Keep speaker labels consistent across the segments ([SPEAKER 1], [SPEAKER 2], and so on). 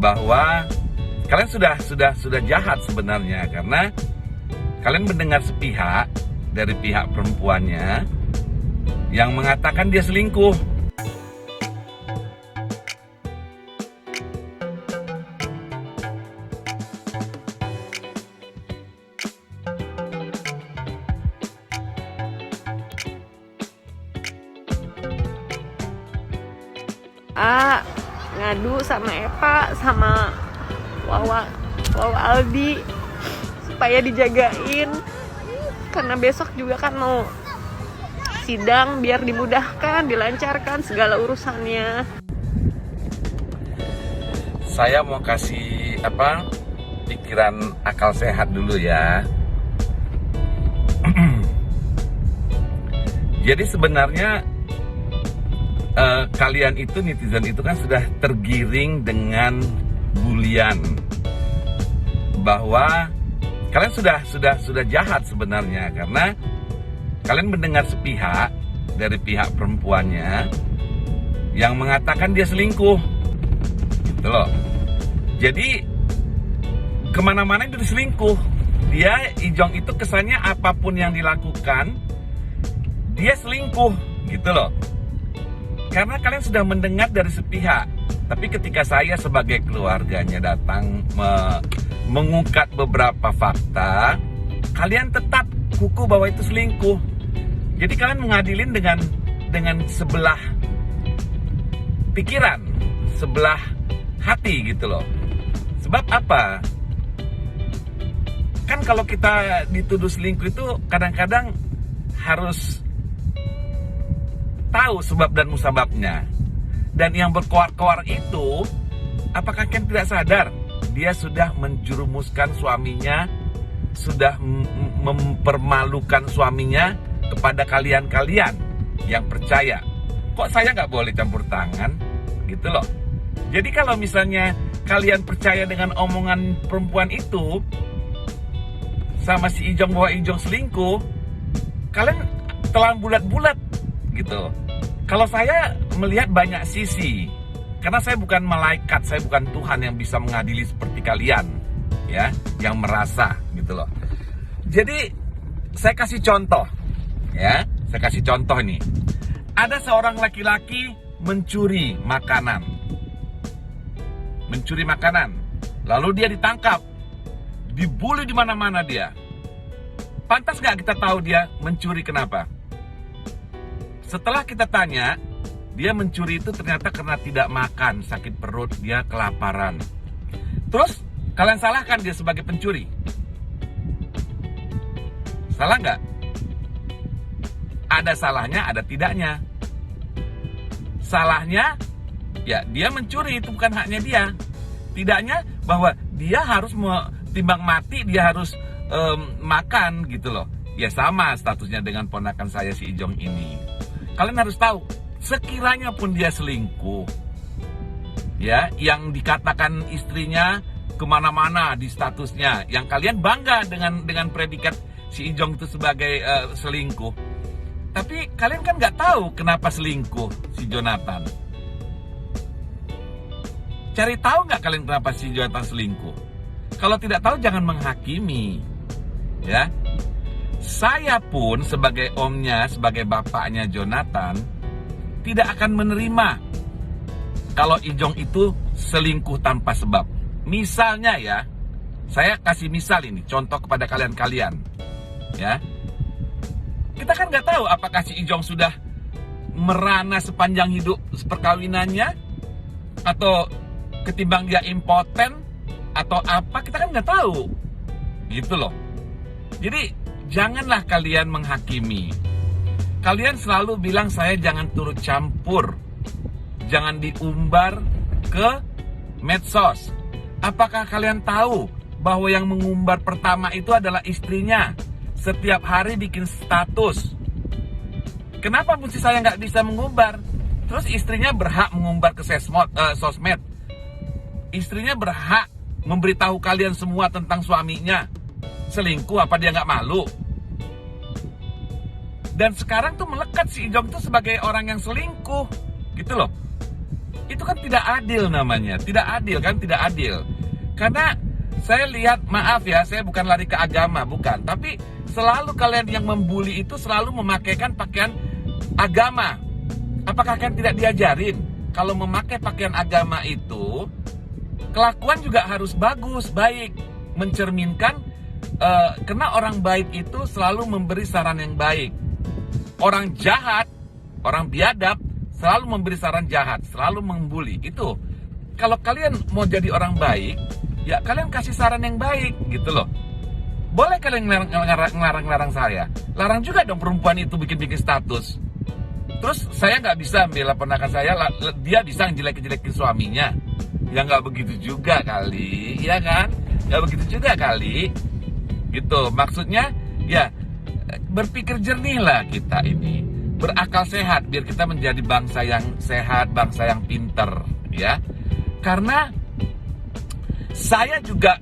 [SPEAKER 1] bahwa kalian sudah jahat sebenarnya, karena kalian mendengar sepihak dari pihak perempuannya yang mengatakan dia selingkuh.
[SPEAKER 2] Ngadu sama Eva sama Wawa Aldi supaya dijagain karena besok juga kan mau sidang, biar dimudahkan, dilancarkan segala urusannya.
[SPEAKER 1] Saya mau kasih pikiran akal sehat dulu ya. Jadi sebenarnya kalian itu, netizen itu kan sudah tergiring dengan bulian bahwa kalian sudah jahat sebenarnya, karena kalian mendengar sepihak dari pihak perempuannya yang mengatakan dia selingkuh, gitu loh. Jadi kemana-mana itu selingkuh. Dia Ijong itu kesannya apapun yang dilakukan dia selingkuh, gitu loh. Karena kalian sudah mendengar dari sepihak. Tapi ketika saya sebagai keluarganya datang mengungkap beberapa fakta, kalian tetap kuku bahwa itu selingkuh. Jadi kalian mengadilin dengan sebelah pikiran, sebelah hati, gitu loh. Sebab apa? Kan kalau kita dituduh selingkuh itu kadang-kadang harus tahu sebab dan musababnya. Dan yang berkoar-koar itu, apakah kalian tidak sadar dia sudah menjerumuskan suaminya, sudah mempermalukan suaminya kepada kalian-kalian yang percaya. Kok saya nggak boleh campur tangan, gitu loh. Jadi kalau misalnya kalian percaya dengan omongan perempuan itu sama si Ijong bahwa Ijong selingkuh, kalian telan bulat-bulat, gitu. Kalau saya melihat banyak sisi, karena saya bukan malaikat, saya bukan Tuhan yang bisa mengadili seperti kalian, ya, yang merasa, gitu loh. Jadi saya kasih contoh, ya, saya kasih contoh ini. Ada seorang laki-laki mencuri makanan, lalu dia ditangkap, dibully di mana-mana dia. Pantas nggak kita tahu dia mencuri kenapa? Setelah kita tanya, dia mencuri itu ternyata karena tidak makan, sakit perut, dia kelaparan. Terus kalian salahkan dia sebagai pencuri? Salah nggak? Ada salahnya, ada tidaknya. Salahnya, ya dia mencuri, itu bukan haknya dia. Tidaknya bahwa dia harus timbang mati, dia harus makan, gitu loh. Ya sama statusnya dengan ponakan saya si Ijong ini. Kalian harus tahu, sekiranya pun dia selingkuh, ya, yang dikatakan istrinya kemana-mana di statusnya, yang kalian bangga dengan predikat si Ijong itu sebagai selingkuh. Tapi kalian kan nggak tahu kenapa selingkuh si Jonathan. Cari tahu nggak kalian kenapa si Jonathan selingkuh? Kalau tidak tahu jangan menghakimi, ya. Saya pun sebagai omnya, sebagai bapaknya Jonathan, tidak akan menerima kalau Ijong itu selingkuh tanpa sebab. Misalnya ya, saya kasih misal ini, contoh kepada kalian-kalian, ya. Kita kan nggak tahu apakah si Ijong sudah merana sepanjang hidup perkawinannya, atau ketimbang dia impoten, atau apa, kita kan nggak tahu, gitu loh. Jadi janganlah kalian menghakimi. Kalian selalu bilang saya jangan turut campur, jangan diumbar ke medsos. Apakah kalian tahu bahwa yang mengumbar pertama itu adalah istrinya? Setiap hari bikin status. Kenapa mesti saya nggak bisa mengumbar? Terus istrinya berhak mengumbar ke sosmed. Istrinya berhak memberitahu kalian semua tentang suaminya selingkuh. Apa dia nggak malu? Dan sekarang tuh melekat si Ijong tuh sebagai orang yang selingkuh, gitu loh. Itu kan tidak adil namanya. Tidak adil kan, tidak adil. Karena saya lihat, maaf ya, saya bukan lari ke agama, bukan. Tapi selalu kalian yang membuli itu selalu memakaikan pakaian agama. Apakah kalian tidak diajarin? Kalau memakai pakaian agama itu, kelakuan juga harus bagus, baik. Mencerminkan, karena orang baik itu selalu memberi saran yang baik. Orang jahat, orang biadab, selalu memberi saran jahat, selalu membuli. Itu, kalau kalian mau jadi orang baik, ya kalian kasih saran yang baik, gitu loh. Boleh kalian ngelarang saya, larang juga dong perempuan itu bikin status. Terus saya nggak bisa bela ponakan saya, dia bisa ngejelek-jelekin suaminya. Ya nggak begitu juga kali, ya kan? Nggak begitu juga kali, gitu. Maksudnya, ya berpikir jernih lah kita ini, berakal sehat, biar kita menjadi bangsa yang sehat, bangsa yang pinter, ya. Karena saya juga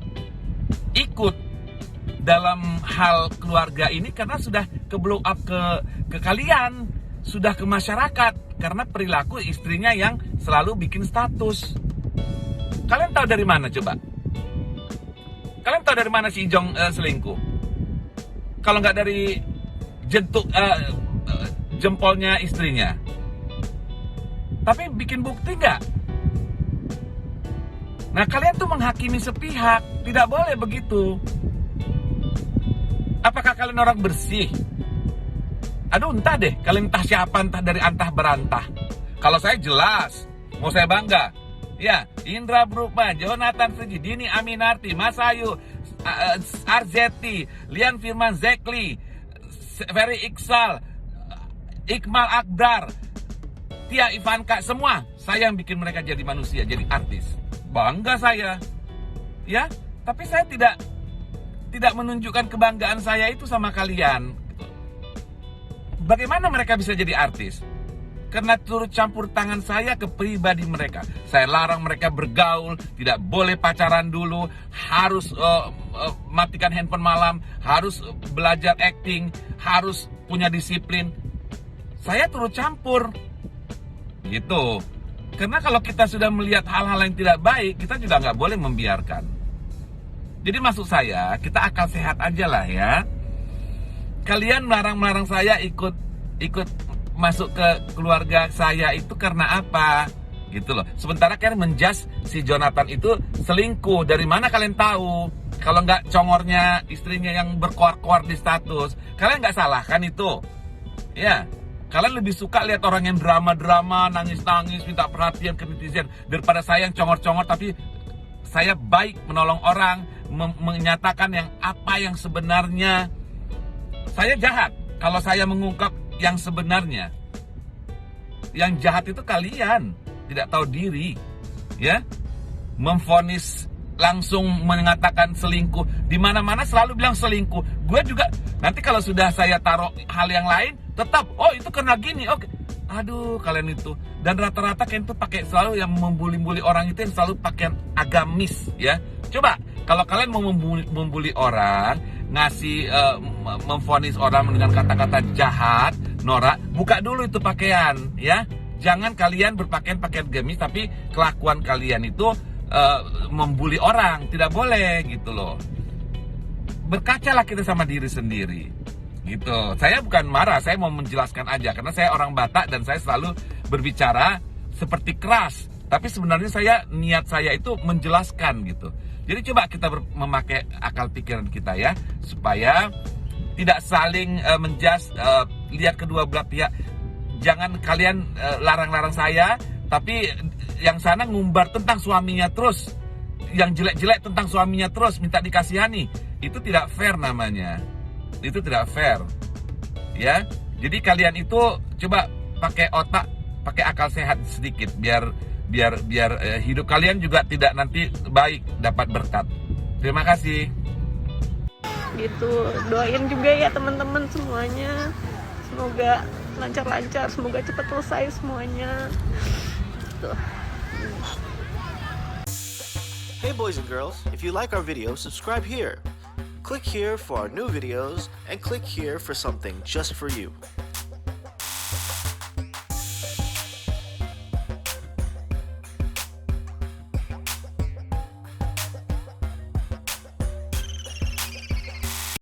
[SPEAKER 1] ikut dalam hal keluarga ini karena sudah ke blow up ke kalian, sudah ke masyarakat karena perilaku istrinya yang selalu bikin status. Kalian tahu dari mana coba? Kalian tahu dari mana si Ijong selingkuh? Kalau nggak dari jempolnya istrinya. Tapi bikin bukti nggak? Nah, kalian tuh menghakimi sepihak. Tidak boleh begitu. Apakah kalian orang bersih? Aduh, entah deh. Kalian entah siapa, entah dari antah berantah. Kalau saya jelas, mau saya bangga. Ya, Indra Brukma, Jonathan Suji, Dini Aminarti, Mas Ayu, Arzeti, Lian Firman Zekli, Ferry Iksal, Iqmal Akbar, Tia Ivanka, semua saya yang bikin mereka jadi manusia, jadi artis. Bangga saya, ya. Tapi saya tidak menunjukkan kebanggaan saya itu sama kalian. Bagaimana mereka bisa jadi artis? Karena turut campur tangan saya ke pribadi mereka. Saya larang mereka bergaul, tidak boleh pacaran dulu, harus matikan handphone malam, harus belajar acting, harus punya disiplin. Saya turut campur, gitu. Karena kalau kita sudah melihat hal-hal yang tidak baik, kita juga nggak boleh membiarkan. Jadi maksud saya, kita akal sehat aja lah ya. Kalian melarang saya ikut masuk ke keluarga saya itu karena apa? Gitu loh. Sementara kalian menjas si Jonathan itu selingkuh. Dari mana kalian tahu? Kalau nggak congornya istrinya yang berkoar-koar di status, kalian nggak salah kan itu? Ya. Kalian lebih suka lihat orang yang drama-drama, nangis-nangis, minta perhatian ke netizen daripada saya yang congor-congor tapi saya baik menolong orang, menyatakan yang apa yang sebenarnya. Saya jahat kalau saya mengungkap yang sebenarnya. Yang jahat itu kalian, tidak tahu diri, ya. Memvonis langsung mengatakan selingkuh, di mana-mana selalu bilang selingkuh. Gue juga nanti kalau sudah saya taruh hal yang lain, tetap oh itu karena gini, oke. Aduh, kalian itu. Dan rata-rata kalian tuh pakai selalu yang membuli-buli orang itu yang selalu pakaian agamis, ya. Coba kalau kalian mau membuli orang, ngasih memvonis orang dengan kata-kata jahat, norak, buka dulu itu pakaian, ya. Jangan kalian berpakaian gamis tapi kelakuan kalian itu membuli orang, tidak boleh gitu loh. Berkacalah kita sama diri sendiri. Gitu. Saya bukan marah, saya mau menjelaskan aja karena saya orang Batak dan saya selalu berbicara seperti keras. Tapi sebenarnya niat saya itu menjelaskan gitu. Jadi coba kita memakai akal pikiran kita ya, supaya tidak saling menjudge, lihat kedua belah pihak. Jangan kalian larang-larang saya, tapi yang sana ngumbar tentang suaminya terus, yang jelek-jelek tentang suaminya terus, minta dikasihani. Itu tidak fair namanya. Itu tidak fair, ya. Jadi kalian itu coba pakai otak, pakai akal sehat sedikit, biar hidup kalian juga tidak nanti baik, dapat berkat. Terima kasih.
[SPEAKER 2] Gitu, doain juga ya teman-teman semuanya, semoga lancar-lancar, semoga cepat selesai semuanya. Tuh.
[SPEAKER 3] Hey boys and girls, if you like our video, subscribe here. Click here for our new videos and click here for something just for you.